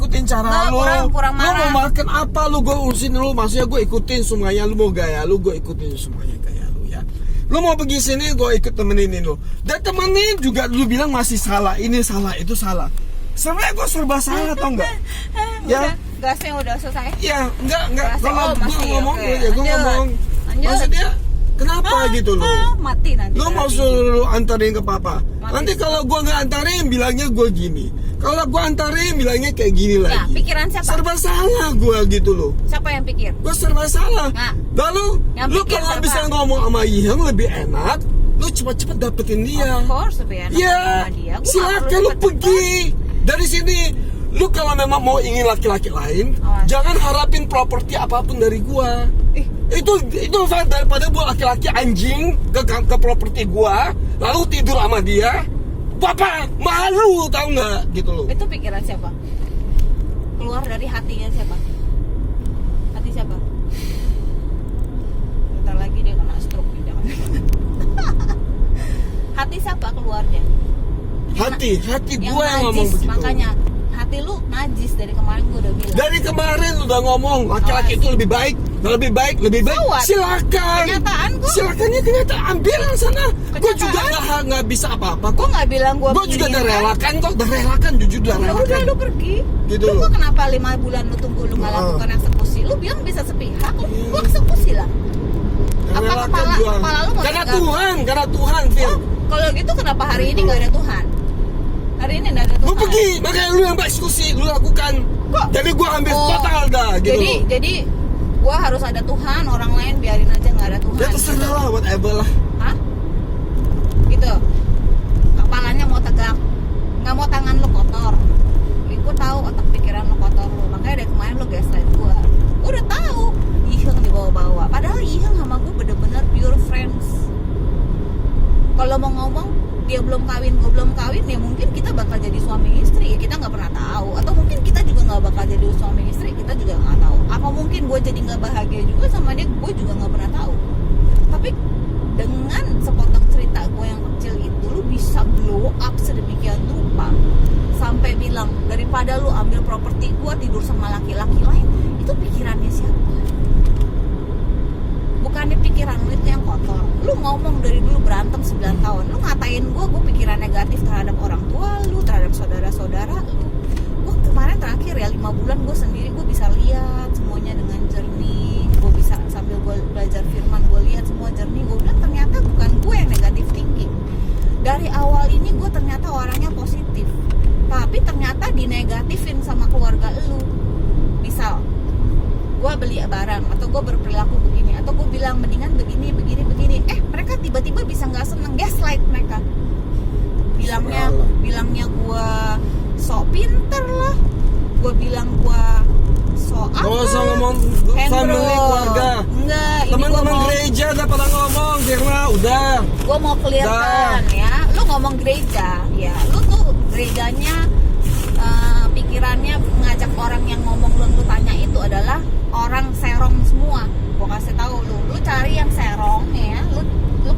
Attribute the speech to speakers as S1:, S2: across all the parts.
S1: ikutin cara lu.
S2: Kurang
S1: Lu
S2: marah.
S1: mau makan apa lu, gue urusin lu. Maksudnya gue ikutin semuanya. Lu mau gaya lu, gue ikutin semuanya gaya lu ya. Lu mau pergi sini, gue ikut temenin lu. Dan temenin juga lu bilang masih salah. Ini salah, itu salah. Sebenarnya gue serba salah, tau nggak? Ya.
S2: Gasnya udah selesai.
S1: Ya, enggak. Kalau gue
S2: masih,
S1: ngomong,
S2: oke.
S1: ya gue ngomong.
S2: Lanjut.
S1: Maksudnya, kenapa gitu lu?
S2: Mati nanti.
S1: Lu mau suruh antarin ke papa.
S2: Mati.
S1: Nanti kalau gue nggak antarin, bilangnya gue gini. Kalau gue antarin, bilangnya kayak gini
S2: Ya,
S1: lagi.
S2: pikiran siapa?
S1: Serba salah gue gitu loh.
S2: Siapa yang pikir?
S1: Gue serba salah.
S2: Nah,
S1: Lalu,
S2: yang
S1: lu
S2: pikir
S1: kalau
S2: siapa?
S1: bisa ngomong sama Iheng lebih enak, lu cepet-cepet dapetin dia.
S2: Of course, lebih enak
S1: Ya,
S2: sama dia. Gua
S1: silakan
S2: nggak
S1: lu
S2: perlu
S1: pergi dari sini. Lu kalau memang mau ingin laki-laki lain, jangan harapin properti apapun dari gua. Itu daripada gua laki-laki anjing ke properti gua, lalu tidur sama dia. Bapak malu tau nggak gitu loh.
S2: Itu pikiran siapa? Keluar dari hatinya siapa? Hati siapa? Bentar lagi dia kena stroke nih, jangan. Hati siapa keluarnya?
S1: Hati
S2: Yang
S1: gua yang ngomong
S2: najis,
S1: begitu.
S2: makanya hati lu najis dari kemarin gua udah bilang.
S1: Dari kemarin lu udah ngomong laki-laki itu lebih baik.
S2: So what?
S1: Silakan.
S2: Kenyataan gua.
S1: Silakannya kenyataan, ambil yang sana. Gua juga nggak bisa apa-apa
S2: Gua
S1: kok.
S2: nggak bilang gua
S1: Gue juga udah
S2: menginginkan.
S1: relakan kok, udah relakan, jujur udah
S2: Ya udah
S1: relakan.
S2: lu pergi.
S1: Gitu
S2: Lu
S1: loh.
S2: gua kenapa 5 bulan lu tunggu lu nggak lakukan eksekusi? Lu bilang bisa sepihak, lu eksekusi lah. Apa
S1: Relakan
S2: kepala
S1: gua.
S2: lu mau
S1: Karena
S2: tegak?
S1: Tuhan, Fir.
S2: Oh, kalau gitu kenapa hari ini nggak ada Tuhan? Hari ini nggak ada Tuhan.
S1: Lu pergi, makanya lu yang bereksekusi, lu lakukan.
S2: Kok?
S1: Jadi gua ambil
S2: Oh,
S1: total dah, gitu loh.
S2: Jadi gua harus ada Tuhan, orang lain biarin aja nggak ada Tuhan.
S1: Ya terserah lah, whatever lah.
S2: Hah? Gitu. Kepalanya mau tegak, nggak mau tangan lu kotor. Gue tahu otak pikiran lu kotor lu, makanya dari kemarin lu gaslight gua. Gua udah tahu Iheng dibawa-bawa. Padahal Iheng sama gua bener-bener pure friends. Kalau mau ngomong dia belum kawin, gue belum kawin, ya mungkin kita bakal jadi suami istri, ya kita nggak pernah tahu. Atau mungkin kita juga nggak bakal jadi suami istri, kita juga nggak tahu. Apa mungkin gue jadi nggak bahagia juga sama dia, gue juga nggak pernah tahu. Tapi dengan sepotong cerita gue yang kecil itu, lu bisa blow up sedemikian rupa sampai bilang daripada lu ambil properti gue tidur sama laki-laki lain, itu pikirannya siapa? Bukannya pikiran lu itu yang kotor. Lu ngomong dari dulu berantem 9 tahun. Lu ngatain gue pikiran negatif terhadap orang tua lu, terhadap saudara-saudara lu. Gue kemarin terakhir ya 5 bulan gue sendiri, gue bisa lihat semuanya dengan jernih. Gue bisa sambil gue belajar firman, gue lihat semua jernih. Gue bilang ternyata bukan gue yang negatif thinking. Dari awal ini gue ternyata orangnya positif, tapi ternyata dinegatifin sama keluarga lu. Misal gue beli barang atau gue berperilaku begini atau gue bilang mendingan begini mereka tiba-tiba bisa nggak seneng, gaslight mereka, bilangnya gue sok pinter lah, gue bilang gue sok apa,
S1: Gak usah ngomong family, keluarga.
S2: Enggak, ini
S1: Teman-teman gereja udah pada ngomong, Firma, udah.
S2: gue mau clearkan ya, lu ngomong gereja ya, lu tuh gerejanya pikirannya ngajak orang yang ngomong lu tanya itu adalah orang serong semua. Gue kasih tahu lu cari yang serong ya, lu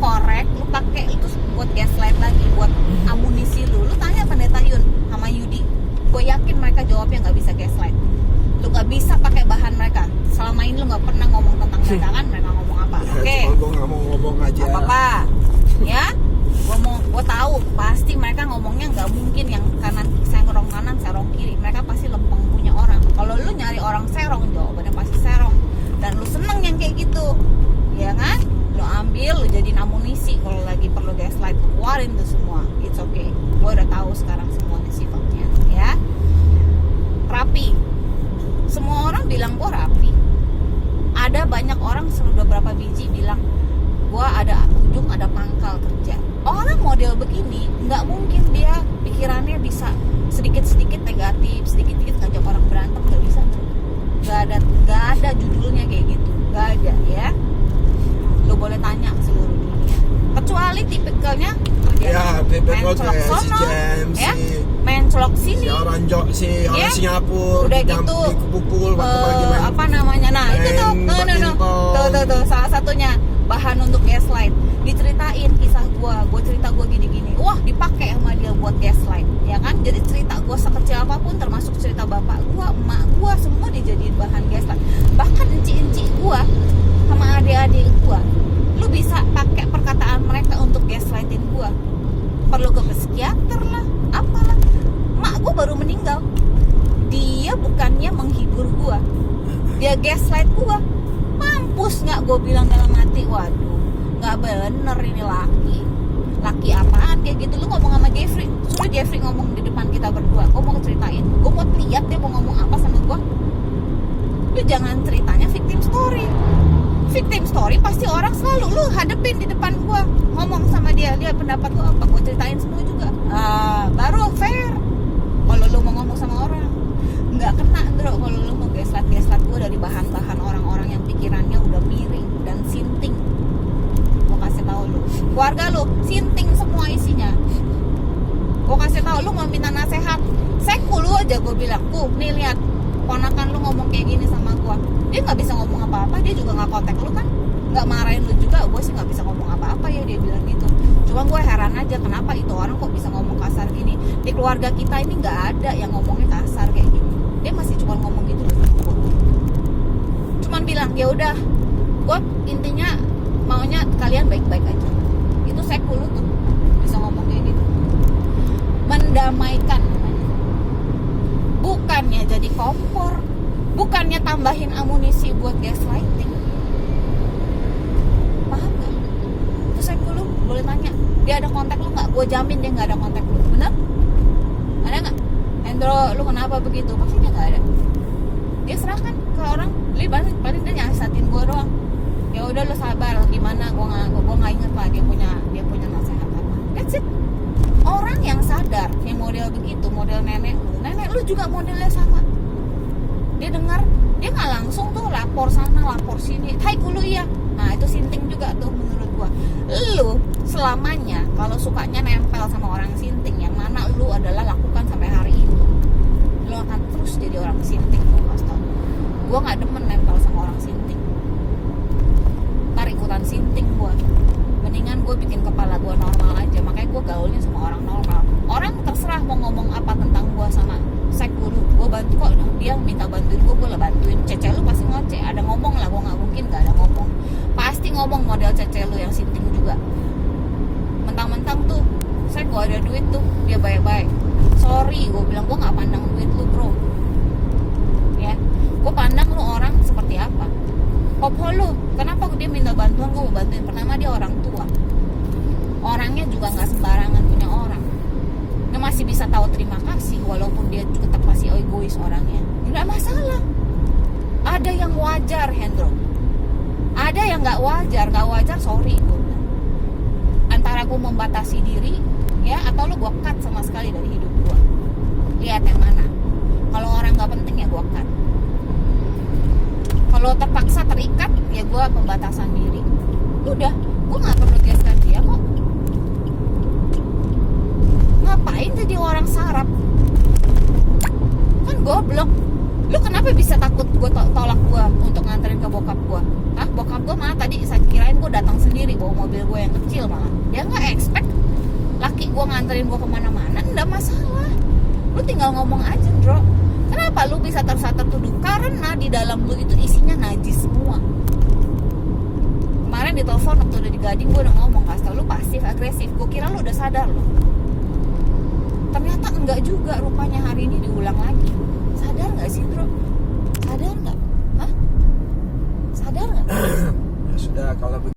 S2: korek, lu pakai itu buat gaslight lagi, buat amunisi lu tanya Pendeta Yun sama Yudi, gue yakin mereka jawabnya nggak bisa gaslight. Lu nggak bisa pakai bahan mereka. Selama ini lu nggak pernah ngomong tentang mereka kan, mereka ngomong apa? Oke.
S1: Gue nggak mau ngomong aja.
S2: Apa ya? Gue tahu pasti mereka ngomongnya nggak mungkin yang kanan serong kiri. Mereka pasti lempeng punya orang. Kalau lu nyari orang serong, jawabannya pasti serong. Dan lu seneng yang kayak gitu, ya kan? Lu ambil, lu jadiin amunisi. Kalau lagi perlu gaslight, keluarin tuh semua. It's okay. Gue udah tahu sekarang semuanya sifatnya, ya. Rapi. Semua orang bilang gue rapi. Ada banyak orang, sudah berapa biji bilang gue ada ujung, ada pangkal kerja. Orang model begini nggak mungkin dia pikirannya bisa sedikit-sedikit negatif, sedikit-sedikit ngajak orang berantem, nggak bisa. Nggak ada judulnya kayak gitu, nggak ada ya. Lo boleh tanya seluruh dunia. Kecuali tipikalnya
S1: Ya, tipikal kayak si James,
S2: ya,
S1: si
S2: main anjlok sini.
S1: Si orang
S2: Ya.
S1: Singapura
S2: Udah
S1: jam
S2: gitu,
S1: dipukul waktu main
S2: apa namanya? Nah, itu tuh, tuh, salah satunya bahan untuk gaslight. Diceritain kisah gue cerita gue gini-gini. Wah, dipakai sama dia buat gaslight, ya kan? Jadi cerita gue sekecil apapun, termasuk cerita bapak gue, emak gue, semua dijadiin bahan gaslight. Bahkan enci-enci gue sama adik-adik gue, lu bisa pakai perkataan mereka untuk gaslightin gue. Perlu ke psikiater lah, apalah. Mak gue baru meninggal, dia bukannya menghibur gue, dia gaslight gue. Mampus nggak, gue bilang dalam hati, waduh, nggak bener ini laki apaan kayak gitu. Lu ngomong sama Jeffrey, suruh Jeffrey ngomong di depan kita berdua. Gue mau ceritain, gue mau lihat dia mau ngomong apa sama gue. Lu jangan ceritanya victim story pasti orang selalu lu hadepin di depan gue, ngomong sama dia, lihat pendapat lu apa, gue ceritain semua juga. Baru fair. Kalau lu mau ngomong sama orang, nggak kena bro. Kalau lu mau gaslight gue dari bahan-bahan orang-orang yang pikirannya udah miring dan sinting. Gue kasih tahu lu, keluarga lu sinting semua isinya. Gue kasih tahu, lu mau minta nasehat, sekul lu aja gue bilang, nih lihat ponakan lu ngomong kayak gini sama gue. Dia nggak bisa ngomong apa-apa, dia juga nggak kontak lu kan, nggak marahin lu juga. Gue sih nggak bisa ngomong apa-apa ya, dia bilang gitu. Cuma gue heran aja kenapa itu orang kok bisa ngomong kasar gini. Di keluarga kita ini nggak ada yang ngomongnya kasar kayak gini. Dia masih cuma ngomong gitu loh. Cuman bilang ya udah, gue intinya maunya kalian baik-baik aja. Itu sekul lu tuh bisa ngomong kayak gitu. Mendamaikan, bukannya jadi kompor, bukannya tambahin amunisi buat gaslighting. Paham gak? Terus saya dulu boleh tanya, dia ada kontak lu gak? Gue jamin dia gak ada kontak lu. Bener? Ada gak? Hendro, lu kenapa begitu? Pasti dia gak ada. Dia serahkan ke orang, paling dia nyasatin gue doang. Ya udah lu sabar, gimana? Gue nggak inget lah dia punya nasihat apa. That's it. Orang yang sadar, yang model begitu, model nenek lu juga modelnya sama. Dia dengar, dia nggak langsung tuh lapor sana, lapor sini. Hai lu iya. Nah itu sinting juga tuh menurut gua. Lu selamanya kalau sukanya nempel sama orang sinting, yang mana lu adalah lakukan sampai hari ini, lu akan terus jadi orang sinting. Gua nggak demen nempel sama orang sinting. Ntar ikutan sinting gua. Mendingan gue bikin kepala gue normal aja. Makanya gue gaulnya sama orang normal. Orang terserah mau ngomong apa tentang gue sama sekul, gue bantu kok. Dia minta bantuin gue lah bantuin. Cece lu pasti ngoceh, ada ngomong lah. Gue gak mungkin gak ada ngomong. Pasti ngomong model cece lu yang sinting juga. Mentang-mentang tuh saya gue ada duit tuh, dia baik-baik. Sorry, gue bilang gue gak pandang duit lu bro. Ya, gue pandang lu orang seperti apa. Kopho lu, kenapa dia minta bantuan, gue mau bantuin. Pertama dia orang tua, orangnya juga gak sembarangan punya orang. Dia masih bisa tahu terima kasih walaupun dia tetap masih egois orangnya. Nggak masalah. Ada yang wajar, Hendro. Ada yang nggak wajar sorry gue. Antara gue membatasi diri, ya, atau lu gue cut sama sekali dari hidup gue. Lihat yang mana. Kalau orang nggak penting ya gue cut. Kalau terpaksa terikat, ya gue pembatasan diri. Udah, gue nggak perlu geskan dia kok. Ngapain jadi orang sarap? Kan goblok. Lu kenapa bisa takut gue tolak gue untuk nganterin ke bokap gue? Hah? Bokap gue malah tadi saya kirain gue datang sendiri bawa mobil gue yang kecil malah. Dia nggak expect laki gue nganterin gue kemana-mana, nggak masalah. Lu tinggal ngomong aja, bro. Kenapa lu bisa tertuduh? Karena di dalam lu itu isinya najis semua. Kemarin di telepon waktu udah di Gading gue udah ngomong, kasih tau lu pasif agresif. Gue kira lu udah sadar lu. Ternyata enggak juga, rupanya hari ini diulang lagi. Sadar nggak sih, bro? Sadar nggak? Hah? Sadar nggak?
S1: Ya sudah kalau